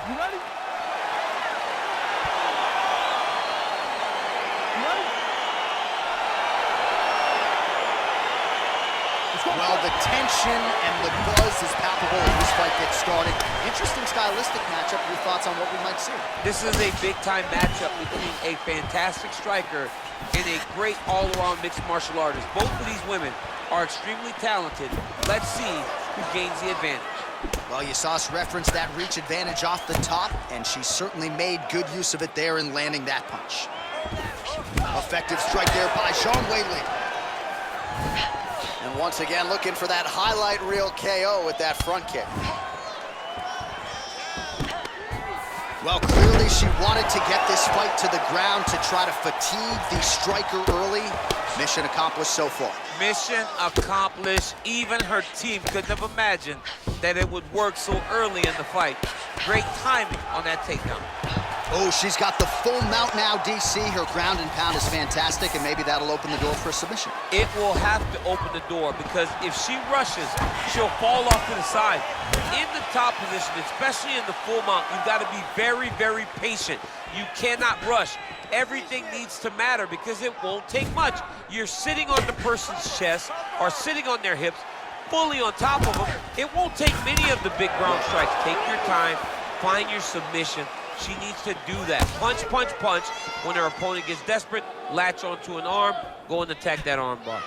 You ready? Well, the tension and the buzz is palpable as this fight gets started. Interesting stylistic matchup. Your thoughts on what we might see? This is a big-time matchup between a fantastic striker and a great all-around mixed martial artist. Both of these women are extremely talented. Let's see who gains the advantage. Well, you saw us reference that reach advantage off the top, and she certainly made good use of it there in landing that punch. Effective strike there by张伟丽. And once again, looking for that highlight reel KO with that front kick. Well, clearly she wanted to get this fight to the ground to try to fatigue the striker early. Mission accomplished so far. Mission accomplished. Even her team couldn't have imagined that it would work so early in the fight. Great timing on that takedown. Oh, she's got the full mount now, DC. Her ground and pound is fantastic, and maybe that'll open the door for a submission. It will have to open the door, because if she rushes, she'll fall off to the side. In the top position, especially in the full mount, you've got to be very, very patient. You cannot rush. Everything needs to matter, because it won't take much. You're sitting on the person's chest or sitting on their hips, fully on top of them. It won't take many of the big ground strikes. Take your time, find your submission. She needs to do that. Punch, punch, punch. When her opponent gets desperate, latch onto an arm, go and attack that arm bar.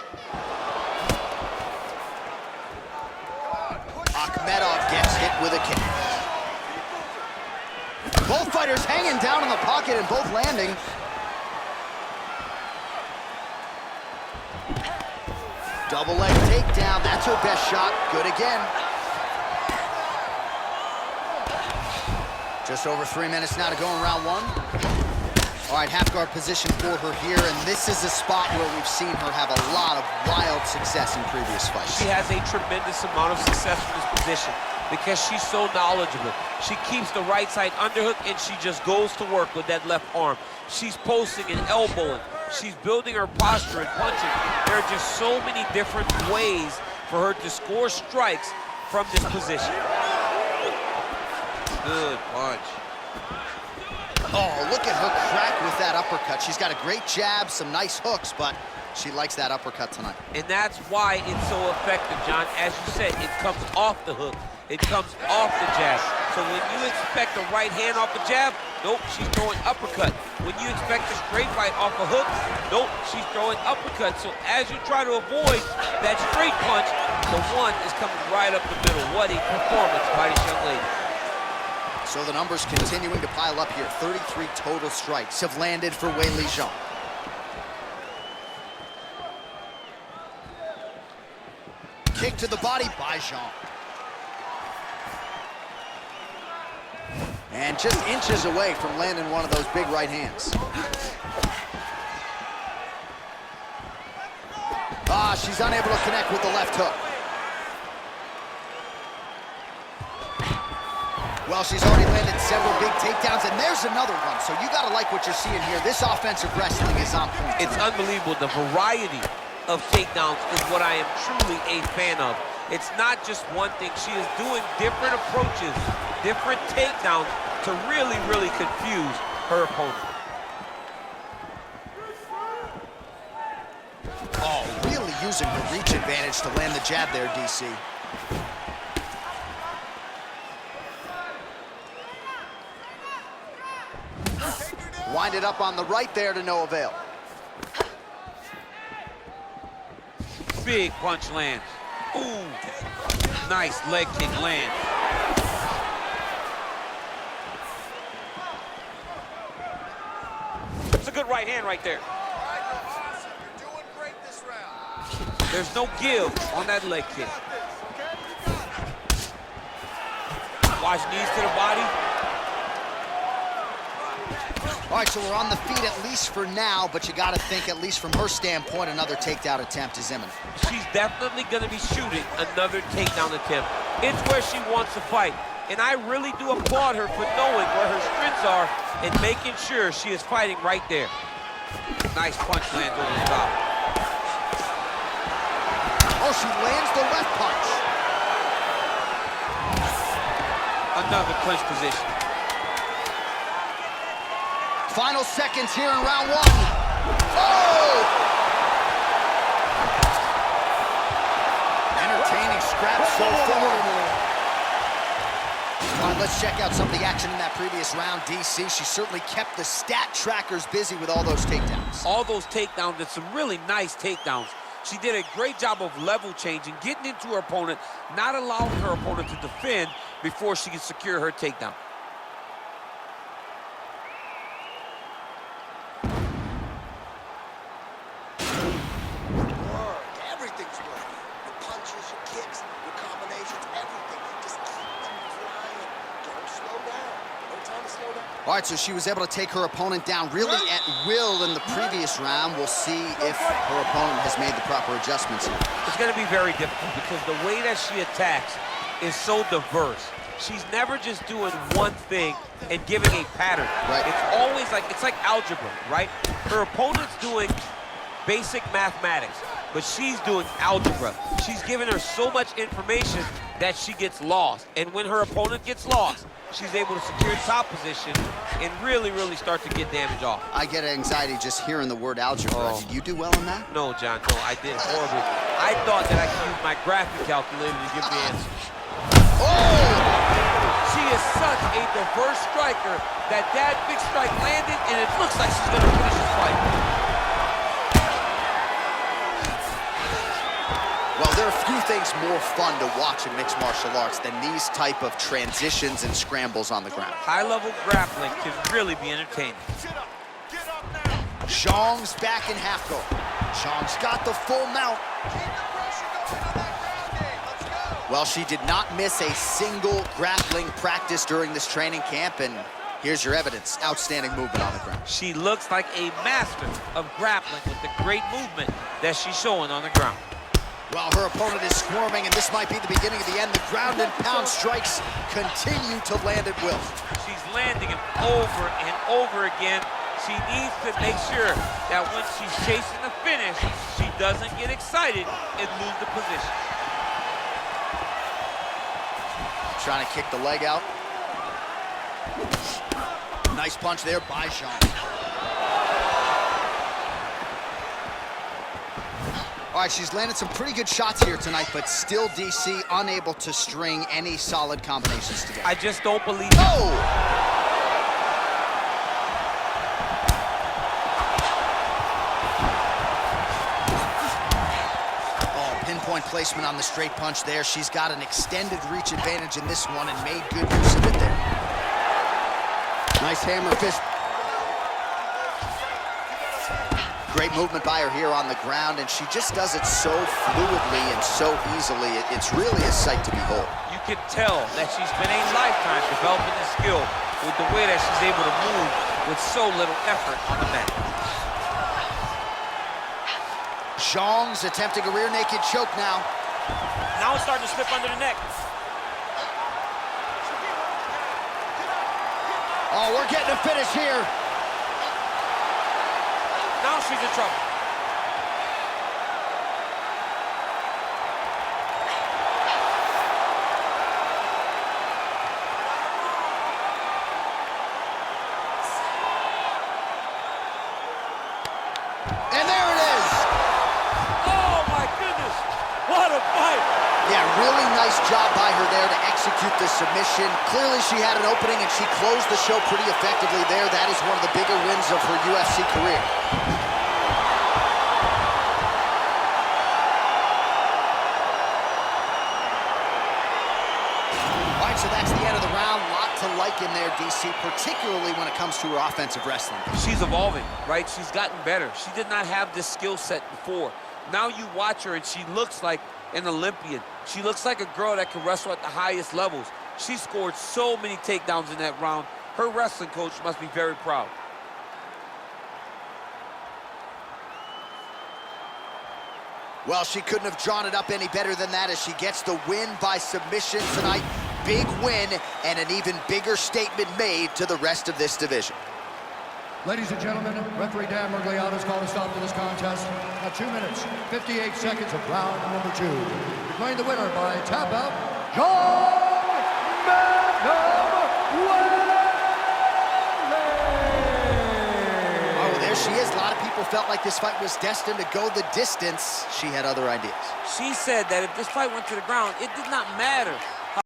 Akhmedov gets hit with a kick. Both fighters hanging down in the pocket and both landing. Double leg takedown. That's her best shot. Good again. Just over 3 minutes now to go in round one. All right, half guard position for her here, and this is a spot where we've seen her have a lot of wild success in previous fights. She has a tremendous amount of success in this position because she's so knowledgeable. She keeps the right side underhook, and she just goes to work with that left arm. She's posting and elbowing. She's building her posture and punching. There are just so many different ways for her to score strikes from this position. Good punch. Oh, look at her crack with that uppercut. She's got a great jab, some nice hooks, but she likes that uppercut tonight. And that's why it's so effective, John. As you said, it comes off the hook. It comes off the jab. So when you expect a right hand off the jab, nope, she's throwing uppercut. When you expect a straight right off a hook, nope, she's throwing uppercut. So as you try to avoid that straight punch, the one is coming right up the middle. What a performance by this young lady. So the numbers continuing to pile up here. 33 total strikes have landed for Weili Zhang. Kick to the body by Zhang. And just inches away from landing one of those big right hands. Ah, she's unable to connect with the left hook. Well, she's already landed several big takedowns, and there's another one. So you gotta like what you're seeing here. This offensive wrestling is on point. It's unbelievable. The variety of takedowns is what I am truly a fan of. It's not just one thing. She is doing different approaches, different takedowns to really, really confuse her opponent. Oh, really using her reach advantage to land the jab there, DC. Winded up on the right there to no avail. Big punch lands. Ooh, nice leg kick land. It's a good right hand right there. You're doing great this round. There's no give on that leg kick. Watch knees to the body. All right, so we're on the feet at least for now, but you got to think, at least from her standpoint, another takedown attempt is imminent. She's definitely going to be shooting another takedown attempt. It's where she wants to fight, and I really do applaud her for knowing where her strengths are and making sure she is fighting right there. Nice punch lands over the top. Oh, she lands the left punch. Another clinch position. final seconds here in round one. Oh! Entertaining scrap so far. All right, let's check out some of the action in that previous round. DC, she certainly kept the stat trackers busy with all those takedowns. All those takedowns, and some really nice takedowns. She did a great job of level changing, getting into her opponent, not allowing her opponent to defend before she can secure her takedown. Everything's working. Your punches, your kicks, your combinations, everything. Just keep them flying. Don't slow down. No time to slow down. All right, so she was able to take her opponent down really at will in the previous round. We'll see if her opponent has made the proper adjustments here. It's going to be very difficult because the way that she attacks is so diverse. She's never just doing one thing and giving a pattern. Right. It's always like, it's like algebra, right? Her opponent's doing basic mathematics, but she's doing algebra. She's giving her so much information that she gets lost. And when her opponent gets lost, she's able to secure top position and really, really start to get damage off. I get anxiety just hearing the word algebra. Did you do well in that? No, John, no, I did horribly. I thought that I could use my graphic calculator to give me answers. Oh! She is such a diverse striker that big strike landed, and it looks like she's going to finish this fight. Well, there are a few things more fun to watch in mixed martial arts than these type of transitions and scrambles on the ground. High-level grappling can really be entertaining. Zhang's back in half guard. Zhang's got the full mount. Keep the pressure going on that ground game. Let's go. Well, she did not miss a single grappling practice during this training camp, and here's your evidence. Outstanding movement on the ground. She looks like a master of grappling with the great movement that she's showing on the ground. While her opponent is squirming, and this might be the beginning of the end, the ground and pound strikes continue to land at will. She's landing him over and over again. She needs to make sure that when she's chasing the finish, she doesn't get excited and lose the position. Trying to kick the leg out. Nice punch there by Zhang. All right, she's landed some pretty good shots here tonight, but still DC unable to string any solid combinations together. I just don't believe it. Oh! Oh, pinpoint placement on the straight punch there. She's got an extended reach advantage in this one and made good use of it there. Nice hammer fist. Great movement by her here on the ground, and she just does it so fluidly and so easily. It's really a sight to behold. You can tell that she's been a lifetime developing the skill with the way that she's able to move with so little effort on the mat. Zhang's attempting a rear naked choke now. Now it's starting to slip under the neck. Oh, we're getting a finish here. Now she's in trouble. And there it is. Oh my goodness, what a fight. Yeah, really nice job by her there to execute the submission. Clearly she had an opening and she closed the show pretty effectively there. That is one of the bigger wins of her UFC career. All right, so that's the end of the round. Lot to like in there, DC, particularly when it comes to her offensive wrestling. She's evolving, right? She's gotten better. She did not have this skill set before. Now you watch her and she looks like an Olympian. She looks like a girl that can wrestle at the highest levels. She scored so many takedowns in that round. Her wrestling coach must be very proud. Well, she couldn't have drawn it up any better than that as she gets the win by submission tonight. Big win and an even bigger statement made to the rest of this division. Ladies and gentlemen, referee Dan Mergliato's called a stop to this contest at 2 minutes, 58 seconds of round number 2. Declaring the winner by tap out, John Madam Welly. felt like this fight was destined to go the distance. She had other ideas. She said that if this fight went to the ground, it did not matter